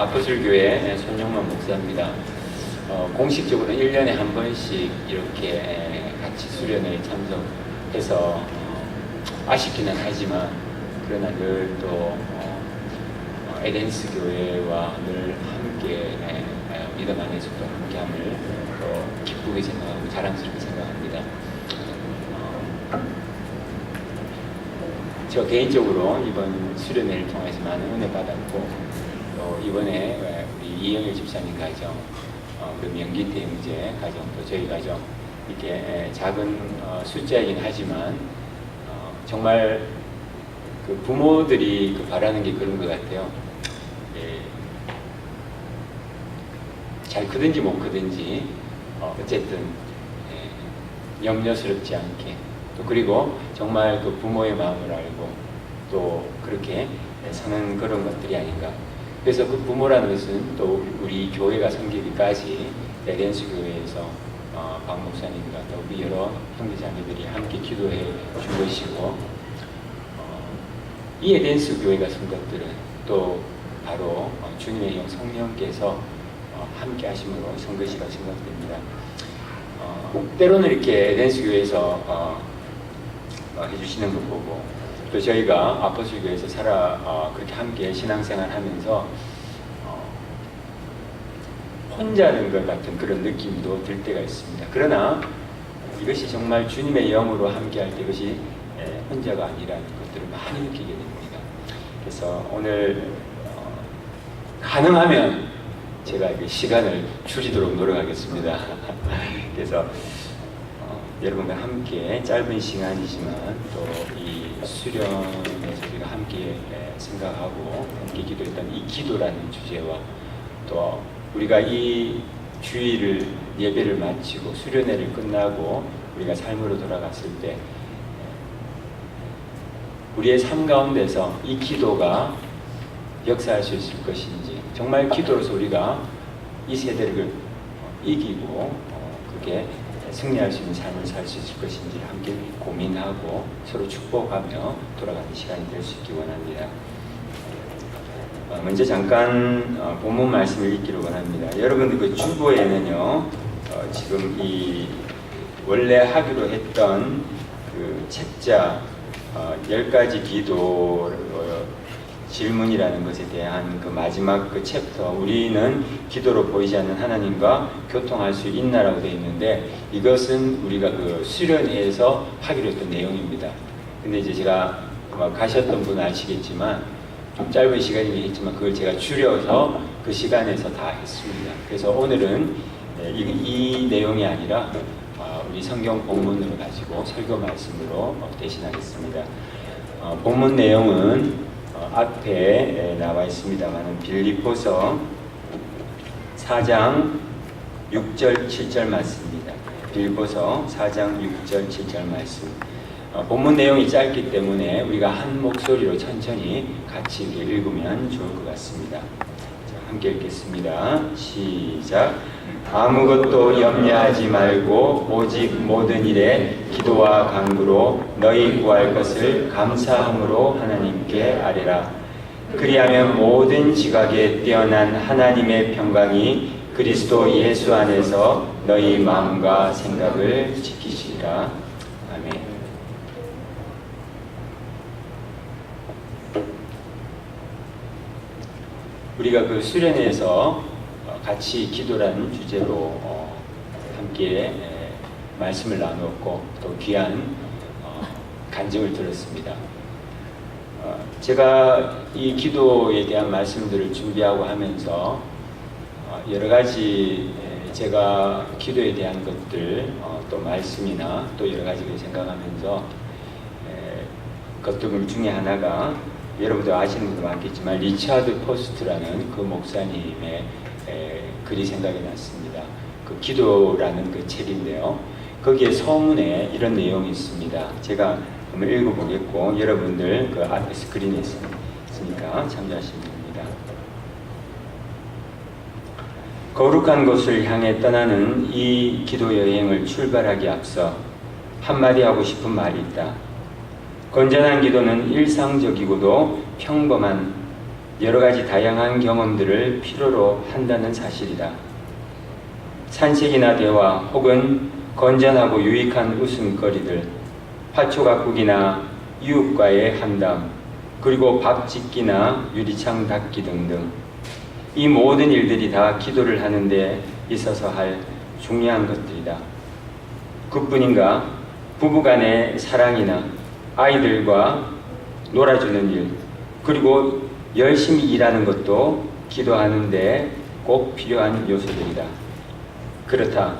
아포슬교회 손영만 목사입니다. 공식적으로 1년에 한 번씩 이렇게 같이 수련회에 참석해서 아쉽기는 하지만 그러나 늘 또 에덴스 교회와 늘 함께 믿음 안에서 또 함께함을 또 기쁘게 생각하고 자랑스럽게 생각합니다. 저 개인적으로 이번 수련회를 통해서 많은 은혜 받았고 또 이번에 우리 이영일 집사님 가정, 우리 명기태 형제 가정, 또 저희 가정 이렇게 작은 숫자이긴 하지만 정말 그 부모들이 바라는 게 그런 것 같아요. 잘 크든지 못 크든지 어쨌든 염려스럽지 않게 또 그리고 정말 그 부모의 마음을 알고 또 그렇게 사는 그런 것들이 아닌가. 그래서 그 부모라는 것은 또 우리 교회가 생기기까지 에덴스 교회에서 박 목사님과 또 우리 여러 형제자매들이 함께 기도해 준 것이고 이 에덴스 교회가 선 것들은 또 바로 주님의 영 성령께서 함께 하심으로 선 것이라고 생각됩니다. 때로는 이렇게 에덴스 교회에서 해주시는 것 보고 또 저희가 아포슬 교회에서 그렇게 함께 신앙생활 하면서 혼자는 것 같은 그런 느낌도 들 때가 있습니다. 그러나 이것이 정말 주님의 영으로 함께 할 때 이것이 혼자가 아니라는 것들을 많이 느끼게 됩니다. 그래서 오늘 가능하면 제가 시간을 줄이도록 노력하겠습니다. 그래서 여러분과 함께 짧은 시간이지만 또 이 수련에서 우리가 함께 생각하고 함께 기도했던 이 기도라는 주제와 또 우리가 이 주일을 예배를 마치고 수련회를 끝나고 우리가 삶으로 돌아갔을 때 우리의 삶 가운데서 이 기도가 역사할 수 있을 것인지 정말 기도로서 우리가 이 세대를 이기고 그게 승리할 수 있는 삶을 살 수 있을 것인지 함께 고민하고 서로 축복하며 돌아가는 시간이 될 수 있기 원합니다. 먼저 잠깐 본문 말씀을 읽기를 원합니다. 여러분들 그 주보에는요 지금 이 원래 하기로 했던 그 책자 10가지 기도 질문이라는 것에 대한 그 마지막 그 챕터 우리는 기도로 보이지 않는 하나님과 교통할 수 있나라고 되어 있는데 이것은 우리가 그 수련회에서 하기로 했던 내용입니다. 근데 이제 제가 가셨던 분은 아시겠지만 좀 짧은 시간이긴 했지만 그걸 제가 줄여서 그 시간에서 다 했습니다. 그래서 오늘은 이 내용이 아니라 우리 성경 본문으로 가지고 설교 말씀으로 대신하겠습니다. 본문 내용은 앞에 나와 있습니다만 빌립보서 4장 6절 7절 말씀입니다. 빌립보서 4장 6절 7절 말씀. 본문 내용이 짧기 때문에 우리가 한 목소리로 천천히 같이 읽으면 좋을 것 같습니다. 자, 함께 읽겠습니다. 시작. 아무것도 염려하지 말고 오직 모든 일에 기도와 간구로 너희 구할 것을 감사함으로 하나님께 아뢰라. 그리하면 모든 지각에 뛰어난 하나님의 평강이 그리스도 예수 안에서 너희 마음과 생각을 지키시리라. 아멘. 우리가 그 수련회에서 같이 기도라는 주제로 함께 말씀을 나누었고 또 귀한 간증을 들었습니다. 제가 이 기도에 대한 말씀들을 준비하고 하면서 여러 가지 제가 기도에 대한 것들 또 말씀이나 또 여러 가지를 생각하면서 것들 중에 하나가 여러분들 아시는 분도 많겠지만 리차드 포스트라는 그 목사님의 글이 생각이 났습니다. 그 기도라는 그 책인데요. 거기에 서문에 이런 내용이 있습니다. 제가 한번 읽어보겠고 여러분들 그 앞에 스크린에 있으니까 참조하시면 됩니다. 거룩한 곳을 향해 떠나는 이 기도 여행을 출발하기 앞서 한마디 하고 싶은 말이 있다. 건전한 기도는 일상적이고도 평범한 여러 가지 다양한 경험들을 필요로 한다는 사실이다. 산책이나 대화 혹은 건전하고 유익한 웃음거리들, 화초가꾸기나 이웃과의 한담, 그리고 밥 짓기나 유리창 닦기 등등 이 모든 일들이 다 기도를 하는 데 있어서 할 중요한 것들이다. 그뿐인가 부부간의 사랑이나 아이들과 놀아주는 일, 그리고 열심히 일하는 것도 기도하는 데 꼭 필요한 요소들이다. 그렇다.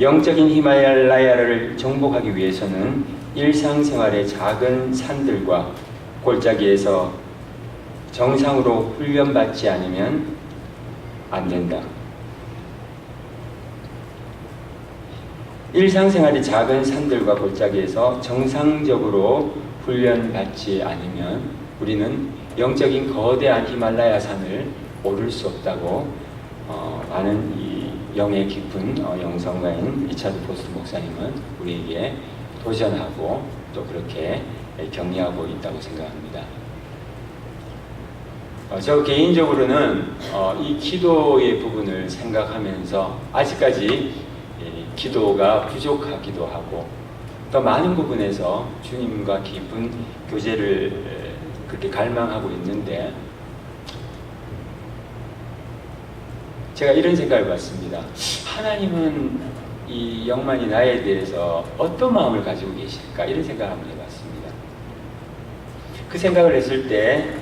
영적인 히말라야를 정복하기 위해서는 일상생활의 작은 산들과 골짜기에서 정상으로 훈련받지 않으면 안 된다. 일상생활의 작은 산들과 골짜기에서 정상적으로 훈련받지 않으면 우리는 영적인 거대한 히말라야 산을 오를 수 없다고 많은 이 영의 깊은 영성가인 리차드 포스트 목사님은 우리에게 도전하고 또 그렇게 격려하고 있다고 생각합니다. 저 개인적으로는 이 기도의 부분을 생각하면서 아직까지 기도가 부족하기도 하고 또 많은 부분에서 주님과 깊은 교제를 그렇게 갈망하고 있는데 제가 이런 생각을 해봤습니다. 하나님은 이 영만이 나에 대해서 어떤 마음을 가지고 계실까? 이런 생각을 한번 해봤습니다. 그 생각을 했을 때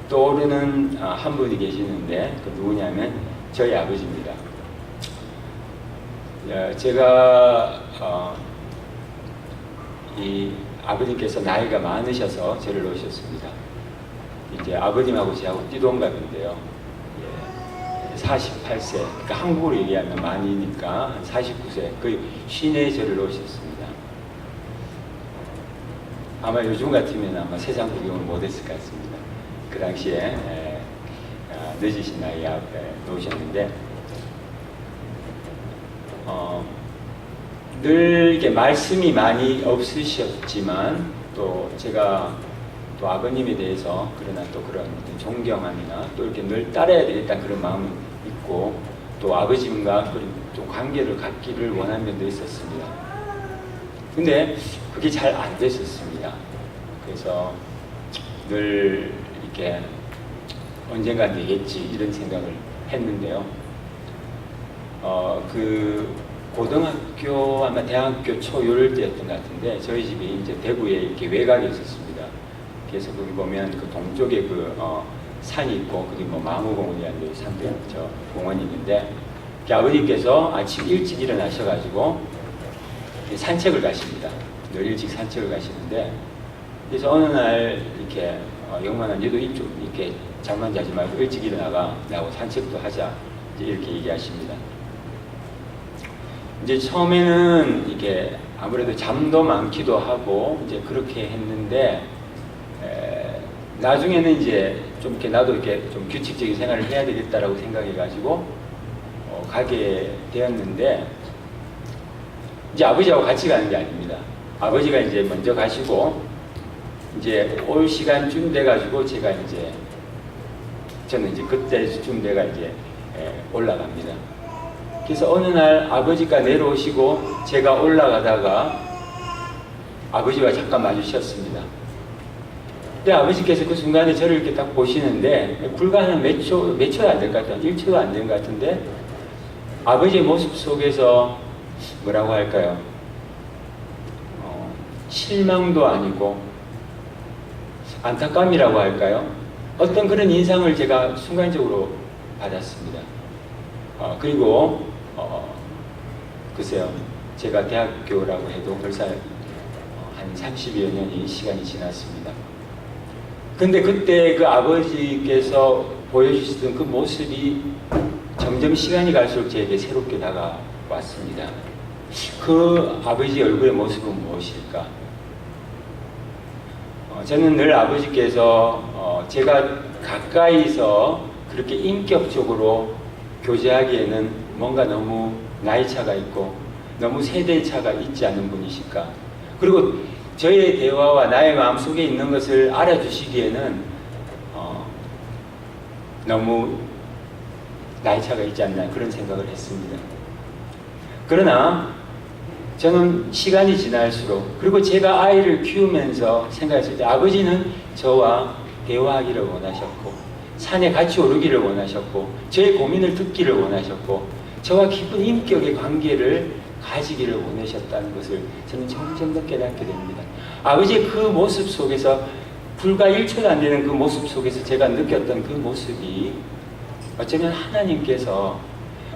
떠오르는 한 분이 계시는데 그 누구냐면 저희 아버지입니다. 제가 이 아버님께서 나이가 많으셔서 저를 놓으셨습니다. 이제 아버님하고 저하고 띠동갑인데요. 48세, 그러니까 한국으로 얘기하면 많이니까 한 49세, 거의 50에 저를 놓으셨습니다. 아마 요즘 같으면 아마 세상 구경을 못했을 것 같습니다. 그 당시에 늦으신 나이 앞에 놓으셨는데 늘 이렇게 말씀이 많이 없으셨지만 또 제가 또 아버님에 대해서 그러나 또 그런 존경함이나 또 이렇게 늘 따라야 되겠다 그런 마음이 있고 또 아버님과 또 관계를 갖기를 원한 면도 있었습니다. 근데 그게 잘 안 됐었습니다. 그래서 늘 이렇게 언젠가 되겠지 이런 생각을 했는데요. 그 고등학교 아마 대학교 초 요럴 때였던 것 같은데 저희 집이 이제 대구에 이렇게 외곽에 있었습니다. 그래서 거기 보면 그 동쪽에 그 산이 있고 거기 뭐 마무공원이라는 산들 저 공원이 있는데 아버지께서 아침 일찍 일어나셔가지고 산책을 가십니다. 늘 일찍 산책을 가시는데 그래서 어느 날 이렇게 영만아 너도 일찍 이렇게 잠만 자지 말고 일찍 일어나가 나하고 산책도 하자 이제 이렇게 얘기하십니다. 이제 처음에는 이게 아무래도 잠도 많기도 하고 이제 그렇게 했는데 나중에는 이제 좀 이렇게 나도 이렇게 좀 규칙적인 생활을 해야 되겠다라고 생각해가지고 가게 되었는데 이제 아버지하고 같이 가는 게 아닙니다. 아버지가 이제 먼저 가시고 이제 올 시간쯤 돼가지고 제가 이제 저는 이제 그때쯤 돼가 이제 올라갑니다. 그래서 어느 날 아버지가 내려오시고 제가 올라가다가 아버지와 잠깐 마주쳤습니다. 근데 아버지께서 그 순간에 저를 이렇게 딱 보시는데 불과 한 몇 초도 안 될 것 같아요. 1초도 안 된 것 같은데 아버지의 모습 속에서 뭐라고 할까요? 실망도 아니고 안타까움이라고 할까요? 어떤 그런 인상을 제가 순간적으로 받았습니다. 그리고 글쎄요, 제가 대학교라고 해도 벌써 한 30여 년이 시간이 지났습니다. 근데 그때 그 아버지께서 보여주시던 그 모습이 점점 시간이 갈수록 저에게 새롭게 다가왔습니다. 그 아버지 얼굴의 모습은 무엇일까? 저는 늘 아버지께서 제가 가까이서 그렇게 인격적으로 교제하기에는 뭔가 너무 나이 차가 있고 너무 세대 차가 있지 않은 분이실까? 그리고 저의 대화와 나의 마음속에 있는 것을 알아주시기에는 너무 나이 차가 있지 않나 그런 생각을 했습니다. 그러나 저는 시간이 지날수록, 그리고 제가 아이를 키우면서 생각했을 때 아버지는 저와 대화하기를 원하셨고 산에 같이 오르기를 원하셨고 저의 고민을 듣기를 원하셨고 저와 깊은 인격의 관계를 가지기를 원하셨다는 것을 저는 점점 더 깨닫게 됩니다. 아버지의 그 모습 속에서, 불과 1초도 안 되는 그 모습 속에서 제가 느꼈던 그 모습이 어쩌면 하나님께서,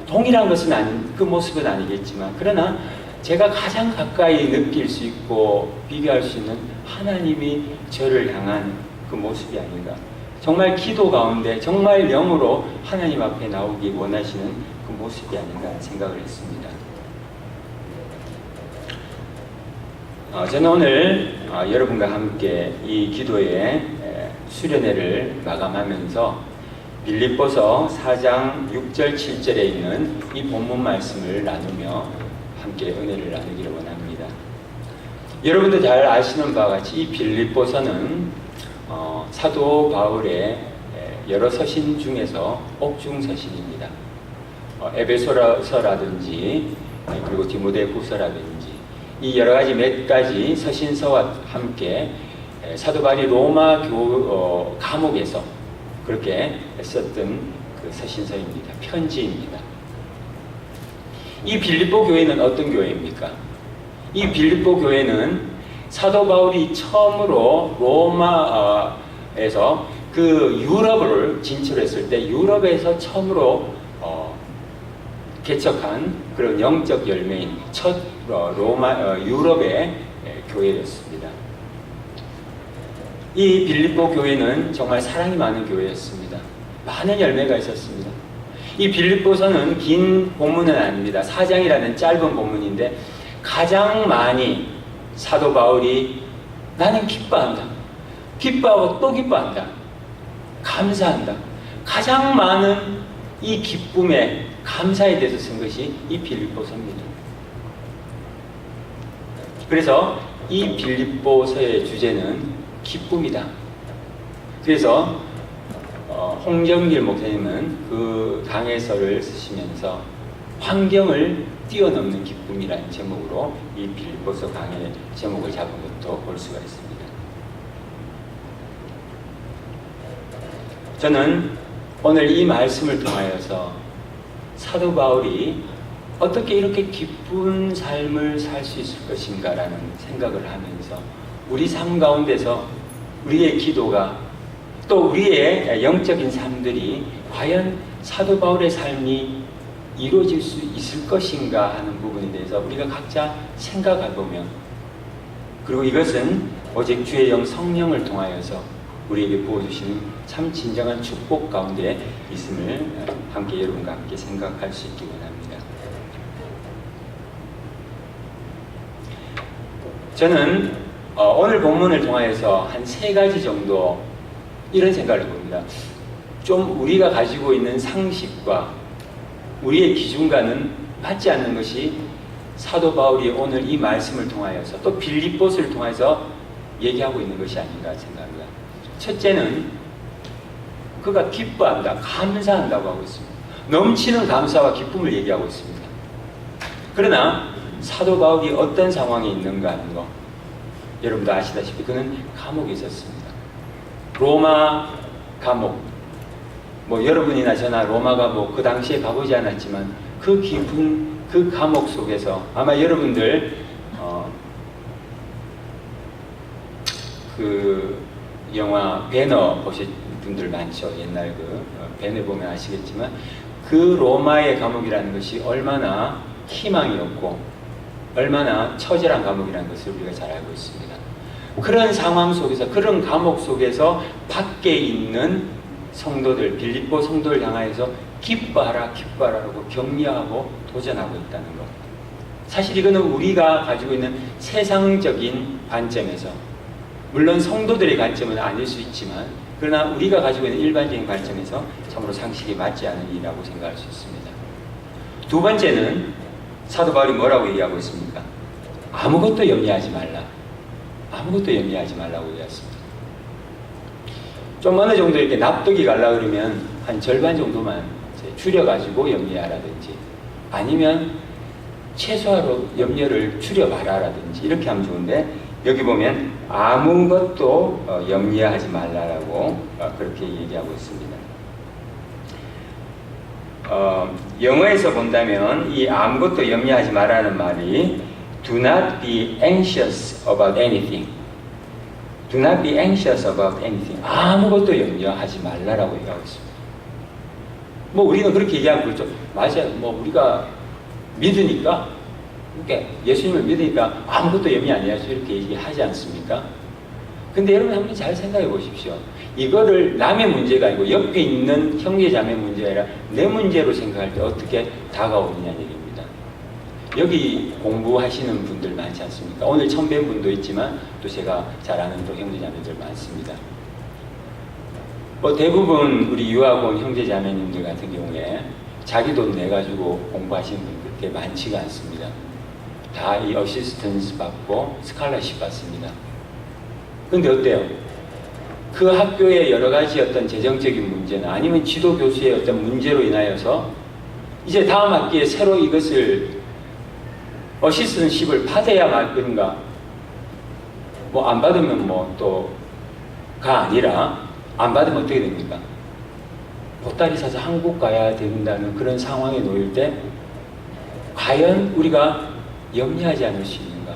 동일한 것은 그 모습은 아니겠지만, 그러나 제가 가장 가까이 느낄 수 있고 비교할 수 있는 하나님이 저를 향한 그 모습이 아닌가. 정말 기도 가운데 정말 영으로 하나님 앞에 나오기 원하시는 그 모습이 아닌가 생각을 했습니다. 저는 오늘 여러분과 함께 이 기도의 수련회를 마감하면서 빌립보서 4장 6절 7절에 있는 이 본문 말씀을 나누며 함께 은혜를 나누기를 원합니다. 여러분도 잘 아시는 바와 같이 이 빌립보서는 사도 바울의 여러 서신 중에서 옥중 서신입니다. 에베소서라든지 그리고 디모데후서라든지 이 여러 가지 몇 가지 서신서와 함께 사도 바울이 로마 감옥에서 그렇게 썼던 그 서신서입니다. 편지입니다. 이 빌립보 교회는 어떤 교회입니까? 이 빌립보 교회는 사도 바울이 처음으로 로마에서 그 유럽을 진출했을 때 유럽에서 처음으로 개척한 그런 영적 열매인 첫 유럽의 교회였습니다. 이 빌립보 교회는 정말 사랑이 많은 교회였습니다. 많은 열매가 있었습니다. 이 빌립보서는 긴 본문은 아닙니다. 4장이라는 짧은 본문인데 가장 많이 사도 바울이 나는 기뻐한다, 기뻐하고 또 기뻐한다, 감사한다, 가장 많은 이 기쁨에 감사에 대해서 쓴 것이 이 빌립보서입니다. 그래서 이 빌립보서의 주제는 기쁨이다. 그래서 홍정길 목사님은 그 강해서를 쓰시면서 환경을 뛰어넘는 기쁨이라는 제목으로 이 빌립보서 강의 제목을 잡은 것도 볼 수가 있습니다. 저는 오늘 이 말씀을 통하여서 사도 바울이 어떻게 이렇게 기쁜 삶을 살 수 있을 것인가라는 생각을 하면서 우리 삶 가운데서 우리의 기도가 또 우리의 영적인 삶들이 과연 사도 바울의 삶이 이루어질 수 있을 것인가 하는 부분에 대해서 우리가 각자 생각해보면, 그리고 이것은 오직 주의 영 성령을 통하여서 우리에게 부어주시는 참 진정한 축복 가운데 있음을 함께 여러분과 함께 생각할 수 있기 원합니다. 저는 오늘 본문을 통하여서 한 3가지 정도 이런 생각을 해봅니다. 좀 우리가 가지고 있는 상식과 우리의 기준과는 맞지 않는 것이 사도 바울이 오늘 이 말씀을 통하여서 또 빌립보서를 통해서 얘기하고 있는 것이 아닌가 생각합니다. 첫째는 그가 기뻐한다, 감사한다고 하고 있습니다. 넘치는 감사와 기쁨을 얘기하고 있습니다. 그러나 사도 바울이 어떤 상황에 있는가 하는 거 여러분도 아시다시피 그는 감옥에 있었습니다. 로마 감옥, 여러분이나 저나 로마 감옥 그 당시에 가보지 않았지만 그 깊은 그 감옥 속에서 아마 여러분들 그 영화 배너 보신 분들 많죠. 옛날 그 배너 보면 아시겠지만 그 로마의 감옥이라는 것이 얼마나 희망이었고 얼마나 처절한 감옥이라는 것을 우리가 잘 알고 있습니다. 그런 상황 속에서, 그런 감옥 속에서 밖에 있는 성도들, 빌립보 성도를 향하여서 기뻐하라, 기뻐하라고 격려하고 도전하고 있다는 것. 사실 이거는 우리가 가지고 있는 세상적인 관점에서, 물론 성도들의 관점은 아닐 수 있지만, 그러나 우리가 가지고 있는 일반적인 관점에서 참으로 상식이 맞지 않은 일이라고 생각할 수 있습니다. 두 번째는 사도 바울이 뭐라고 얘기하고 있습니까? 아무것도 염려하지 말라. 아무것도 염려하지 말라고 얘기했습니다. 좀 어느 정도 이렇게 납득이 가려고 그러면 한 절반 정도만 줄여가지고 염려하라든지, 아니면 최소화로 염려를 줄여봐라라든지 이렇게 하면 좋은데, 여기 보면 아무것도 염려하지 말라라고 그렇게 얘기하고 있습니다. 영어에서 본다면 이 아무것도 염려하지 말라는 말이 Do not be anxious about anything. Do not be anxious about anything. 아무것도 염려하지 말라라고 얘기하고 있습니다. 뭐 우리는 그렇게 얘기하면 그렇죠. 맞아요. 뭐 우리가 믿으니까, 그러니까 예수님을 믿으니까 아무것도 염려 안 해야죠. 이렇게 얘기하지 않습니까? 근데 여러분 한번 잘 생각해 보십시오. 이거를 남의 문제가 아니고 옆에 있는 형제 자매 문제가 아니라 내 문제로 생각할 때 어떻게 다가오느냐는 얘기입니다. 여기 공부하시는 분들 많지 않습니까? 오늘 처음 뵌 분도 있지만 또 제가 잘 아는 또 형제 자매들 많습니다. 뭐 대부분 우리 유학 온 형제 자매님들 같은 경우에 자기 돈 내가지고 공부하시는 분 그렇게 많지가 않습니다. 다 이 어시스턴스 받고 스칼러십 받습니다. 근데 어때요? 그 학교의 여러 가지 어떤 재정적인 문제나 아니면 지도 교수의 어떤 문제로 인하여서 이제 다음 학기에 새로 이것을 어시스턴십을 받아야 말 그런가? 뭐 안 받으면 뭐 또가 아니라 안 받으면 어떻게 됩니까? 보따리 사서 한국 가야 된다는 그런 상황에 놓일 때 과연 우리가 염려하지 않을 수 있는가?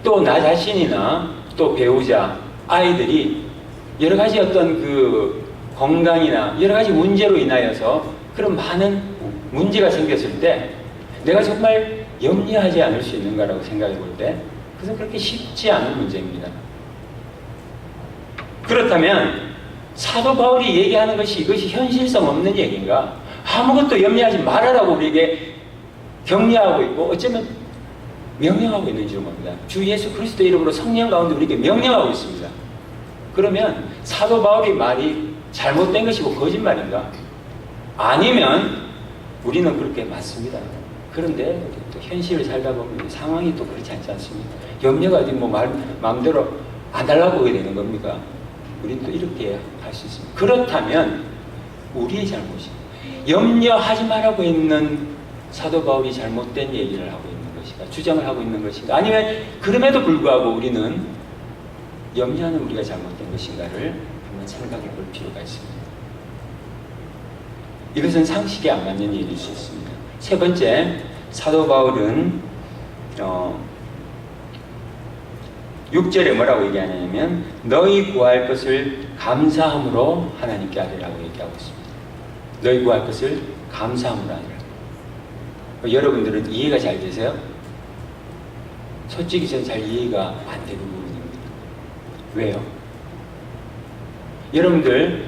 또 나 자신이나 또 배우자, 아이들이 여러 가지 어떤 그 건강이나 여러 가지 문제로 인하여서 그런 많은 문제가 생겼을 때 내가 정말 염려하지 않을 수 있는가라고 생각해 볼 때 그것은 그렇게 쉽지 않은 문제입니다. 그렇다면 사도 바울이 얘기하는 것이 이것이 현실성 없는 얘기인가? 아무것도 염려하지 말아라고 우리에게 격려하고 있고 어쩌면 명령하고 있는 줄 봅니다. 주 예수 그리스도 이름으로 성령 가운데 우리에게 명령하고 있습니다. 그러면 사도 바울의 말이 잘못된 것이고 거짓말인가? 아니면 우리는 그렇게 맞습니다. 그런데 또 현실을 살다 보면 상황이 또 그렇지 않지 않습니까? 염려가 어디 뭐 마음대로 안 달라고 하게 되는 겁니까? 우리는 또 이렇게 할 수 있습니다. 그렇다면 우리의 잘못이 염려하지 말라고 했는 사도 바울이 잘못된 얘기를 하고 있는 것인가? 주장을 하고 있는 것인가? 아니면 그럼에도 불구하고 우리는 염려하는 우리가 잘못된 것인가를 한번 생각해 볼 필요가 있습니다. 이것은 상식에 안 맞는 일일 수 있습니다. 세 번째, 사도 바울은 6절에 뭐라고 얘기하냐면 너희 구할 것을 감사함으로 하나님께 아뢰라고 얘기하고 있습니다. 너희 구할 것을 감사함으로 하라. 여러분들은 이해가 잘 되세요? 솔직히 저는 잘 이해가 안 되는 부분입니다. 왜요? 여러분들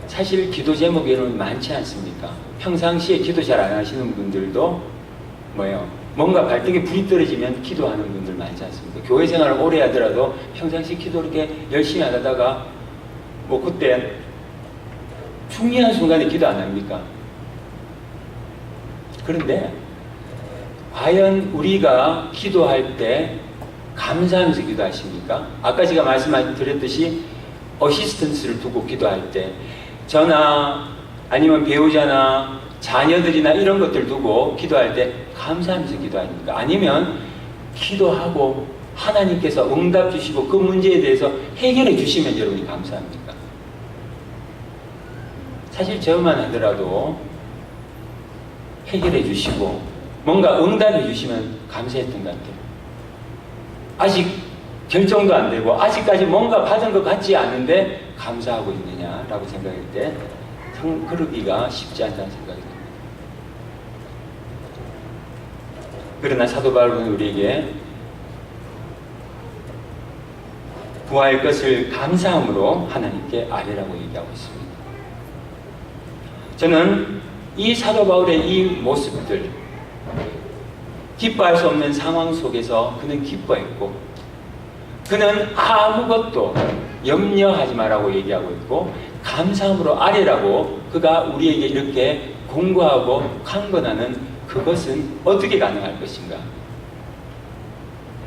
사실 기도 제목에는 많지 않습니까? 평상시에 기도 잘 안 하시는 분들도 뭐예요? 뭔가 발등에 불이 떨어지면 기도하는 분들 많지 않습니까? 교회 생활을 오래 하더라도 평상시 기도 이렇게 열심히 하다가 뭐 그때 중요한 순간에 기도 안 합니까? 그런데 과연 우리가 기도할 때 감사하면서 기도하십니까? 아까 제가 말씀드렸듯이 어시스턴스를 두고 기도할 때 저나 아니면 배우자나 자녀들이나 이런 것들 두고 기도할 때 감사하면서 기도합니까? 아니면 기도하고 하나님께서 응답 주시고 그 문제에 대해서 해결해 주시면 여러분이 감사합니까? 사실 저만 하더라도 해결해 주시고 뭔가 응답해 주시면 감사했던 것 같아요. 아직 결정도 안 되고 아직까지 뭔가 받은 것 같지 않은데 감사하고 있느냐라고 생각할 때 그러기가 쉽지 않다는 생각이 듭니다. 그러나 사도 바울은 우리에게 구할 것을 감사함으로 하나님께 아뢰라고 얘기하고 있습니다. 저는 이 사도 바울의 이 모습들, 기뻐할 수 없는 상황 속에서 그는 기뻐했고 그는 아무것도 염려하지 말라고 얘기하고 있고 감사함으로 아뢰라고 그가 우리에게 이렇게 공고하고 강권하는 그것은 어떻게 가능할 것인가?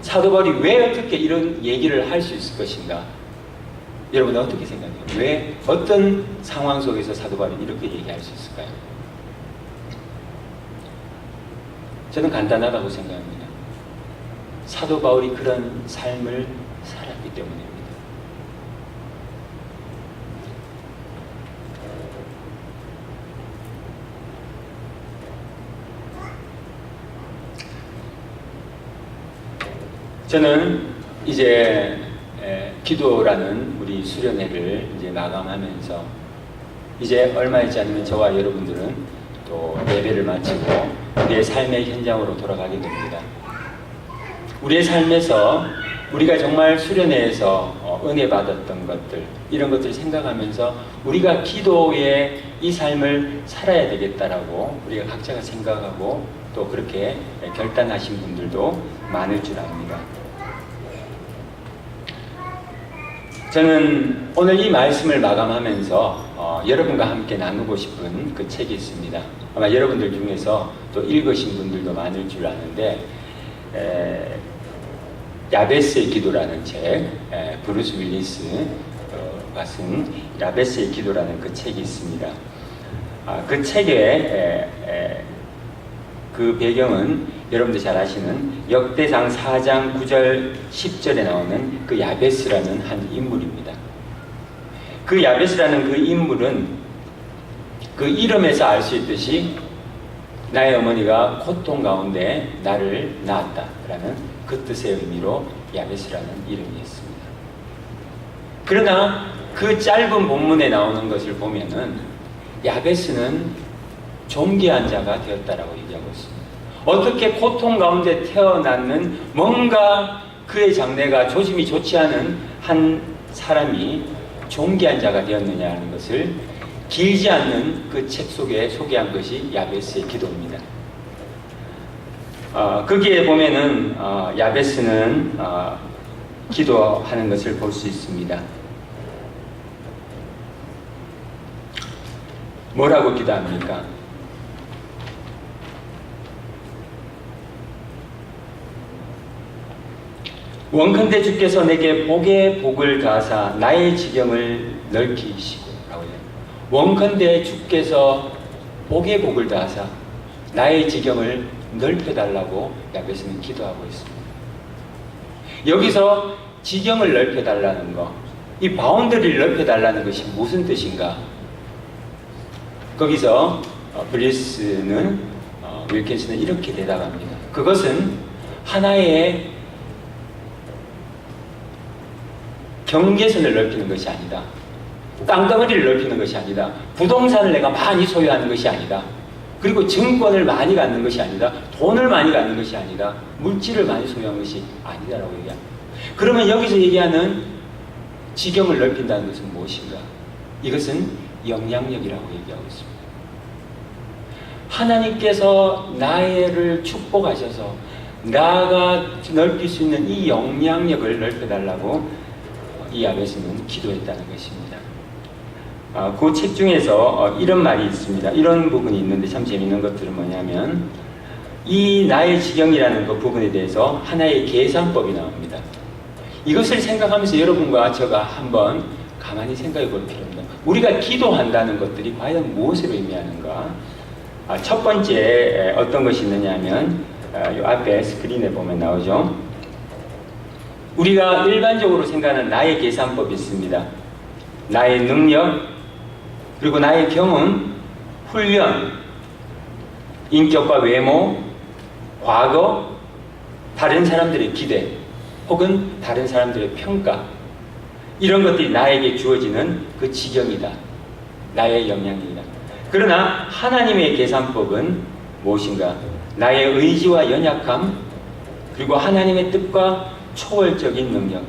사도 바울이 왜 어떻게 이런 얘기를 할 수 있을 것인가? 여러분은 어떻게 생각해요? 왜 어떤 상황 속에서 사도 바울이 이렇게 얘기할 수 있을까요? 저는 간단하다고 생각합니다. 사도 바울이 그런 삶을 살았기 때문입니다. 저는 이제 기도라는 우리 수련회를 이제 마감하면서 이제 얼마 있지 않으면 저와 여러분들은 또 예배를 마치고 우리의 삶의 현장으로 돌아가게 됩니다. 우리의 삶에서 우리가 정말 수련회에서 은혜 받았던 것들, 이런 것들을 생각하면서 우리가 기도의 이 삶을 살아야 되겠다라고 우리가 각자가 생각하고 또 그렇게 결단하신 분들도 많을 줄 압니다. 저는 오늘 이 말씀을 마감하면서 여러분과 함께 나누고 싶은 그 책이 있습니다. 아마 여러분들 중에서 또 읽으신 분들도 많을 줄 아는데 야베스의 기도라는 책, 브루스 윌리스가 쓴 야베스의 기도라는 그 책이 있습니다. 그 책의 그 배경은 여러분들 잘 아시는 역대상 4장 9절 10절에 나오는 그 야베스라는 한 인물입니다. 그 야베스라는 그 인물은 그 이름에서 알 수 있듯이 나의 어머니가 고통 가운데 나를 낳았다라는 그 뜻의 의미로 야베스라는 이름이었습니다. 그러나 그 짧은 본문에 나오는 것을 보면은 야베스는 존귀한 자가 되었다라고 얘기하고 있습니다. 어떻게 고통 가운데 태어났는 뭔가 그의 장래가 조짐이 좋지 않은 한 사람이 존귀한 자가 되었느냐 하는 것을 길지 않는 그 책 속에 소개한 것이 야베스의 기도입니다. 거기에 보면은 야베스는 기도하는 것을 볼 수 있습니다. 뭐라고 기도합니까? 원컨대 주께서 내게 복에 복을 가하사 나의 지경을 넓히시고 라고 해요. 원컨대 주께서 복에 복을 가하사 나의 지경을 넓혀달라고 야베스는 기도하고 있습니다. 여기서 지경을 넓혀달라는 거, 이 바운더리를 넓혀달라는 것이 무슨 뜻인가? 거기서 윌킨스는 이렇게 대답합니다. 그것은 하나의 경계선을 넓히는 것이 아니다. 땅덩어리를 넓히는 것이 아니다. 부동산을 내가 많이 소유하는 것이 아니다. 그리고 증권을 많이 갖는 것이 아니다. 돈을 많이 갖는 것이 아니다. 물질을 많이 소유한 것이 아니다라고 얘기합니다. 그러면 여기서 얘기하는 지경을 넓힌다는 것은 무엇인가? 이것은 영향력이라고 얘기하고 있습니다. 하나님께서 나를 축복하셔서 나가 넓힐 수 있는 이 영향력을 넓혀달라고 이 야베스는 기도했다는 것입니다. 그 책 중에서 이런 말이 있습니다. 이런 부분이 있는데 참 재밌는 것들은 뭐냐면 이 나의 지경이라는 그 부분에 대해서 하나의 계산법이 나옵니다. 이것을 생각하면서 여러분과 제가 한번 가만히 생각해 볼 필요합니다. 우리가 기도한다는 것들이 과연 무엇을 의미하는가? 첫 번째 어떤 것이 있느냐 하면 이 앞에 스크린에 보면 나오죠. 우리가 일반적으로 생각하는 나의 계산법이 있습니다. 나의 능력, 그리고 나의 경험, 훈련, 인격과 외모, 과거, 다른 사람들의 기대, 혹은 다른 사람들의 평가, 이런 것들이 나에게 주어지는 그 지경이다. 나의 영향이다. 그러나 하나님의 계산법은 무엇인가? 나의 의지와 연약함, 그리고 하나님의 뜻과 초월적인 능력,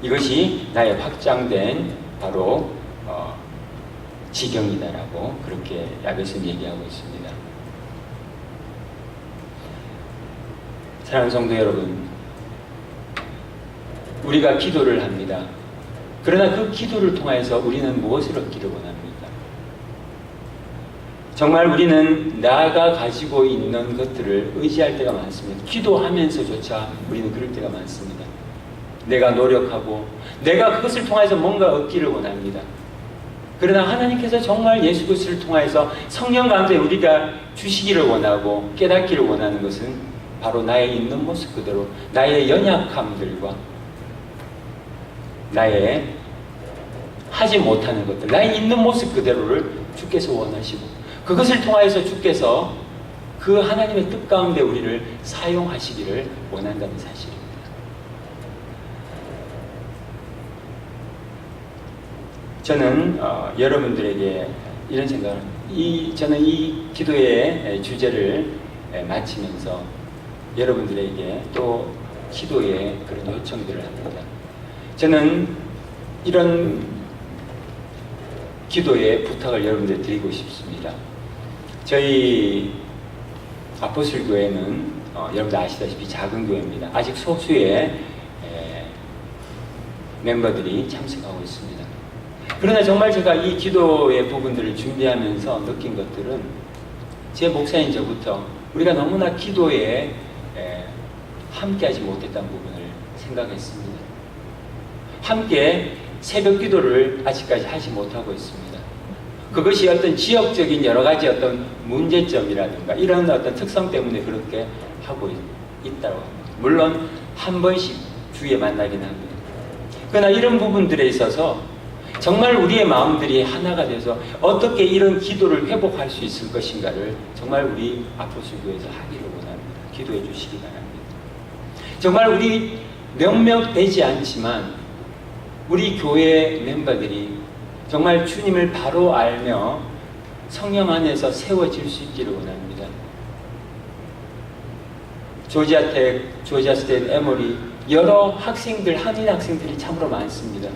이것이 나의 확장된 바로 지경이다라고 그렇게 야베스는 얘기하고 있습니다. 사랑하는 성도 여러분, 우리가 기도를 합니다. 그러나 그 기도를 통해서 우리는 무엇을 얻기를 원합니까? 정말 우리는 나가 가지고 있는 것들을 의지할 때가 많습니다. 기도하면서조차 우리는 그럴 때가 많습니다. 내가 노력하고 내가 그것을 통해서 뭔가 얻기를 원합니다. 그러나 하나님께서 정말 예수 그리스도를 통해서 성령 가운데 우리가 주시기를 원하고 깨닫기를 원하는 것은 바로 나의 있는 모습 그대로 나의 연약함들과 나의 하지 못하는 것들, 나의 있는 모습 그대로를 주께서 원하시고 그것을 통하여서 주께서 그 하나님의 뜻 가운데 우리를 사용하시기를 원한다는 사실입니다. 저는 여러분들에게 이런 생각을 저는 이 기도의 주제를 마치면서 여러분들에게 또 기도의 그런 요청들을 합니다. 저는 이런 기도의 부탁을 여러분들 드리고 싶습니다. 저희 아포슬 교회는 여러분들 아시다시피 작은 교회입니다. 아직 소수의 멤버들이 참석하고 있습니다. 그러나 정말 제가 이 기도의 부분들을 준비하면서 느낀 것들은 제 목사인 저부터 우리가 너무나 기도에 함께하지 못했다는 부분을 생각했습니다. 함께 새벽 기도를 아직까지 하지 못하고 있습니다. 그것이 어떤 지역적인 여러 가지 어떤 문제점이라든가 이런 어떤 특성 때문에 그렇게 하고 있다고 합니다. 물론 한 번씩 주에 만나긴 합니다. 그러나 이런 부분들에 있어서 정말 우리의 마음들이 하나가 돼서 어떻게 이런 기도를 회복할 수 있을 것인가를 정말 우리 아포슬교회에서 하기를 원합니다. 기도해 주시기 바랍니다. 정말 우리 몇몇 되지 않지만 우리 교회 멤버들이 정말 주님을 바로 알며 성령 안에서 세워질 수 있기를 원합니다. 조지아텍, 조지아스테이트, 에모리 여러 학생들, 한인 학생들이 참으로 많습니다.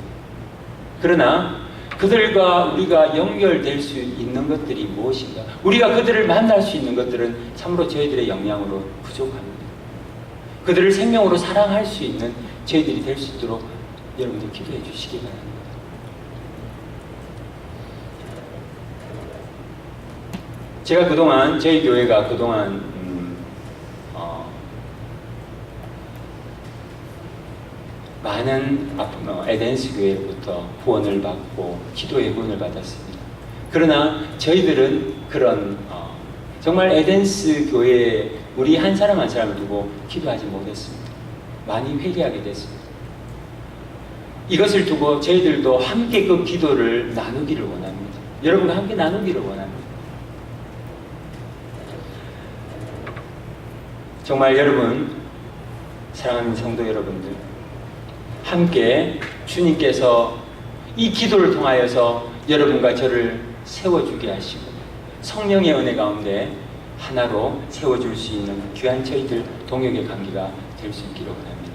그러나 그들과 우리가 연결될 수 있는 것들이 무엇인가? 우리가 그들을 만날 수 있는 것들은 참으로 저희들의 역량으로 부족합니다. 그들을 생명으로 사랑할 수 있는 저희들이 될 수 있도록 여러분들 기도해 주시기 바랍니다. 제가 그동안 저희 교회가 그동안 많은 에덴스 교회로부터 후원을 받고 기도의 후원을 받았습니다. 그러나 저희들은 그런 정말 에덴스 교회에 우리 한 사람 한 사람을 두고 기도하지 못했습니다. 많이 회개하게 됐습니다. 이것을 두고 저희들도 함께 그 기도를 나누기를 원합니다. 여러분과 함께 나누기를 원합니다. 정말 여러분, 사랑하는 성도 여러분들, 함께 주님께서 이 기도를 통하여서 여러분과 저를 세워주게 하시고 성령의 은혜 가운데 하나로 세워줄 수 있는 귀한 저희들 동역의 관계가 될 수 있기를 원합니다.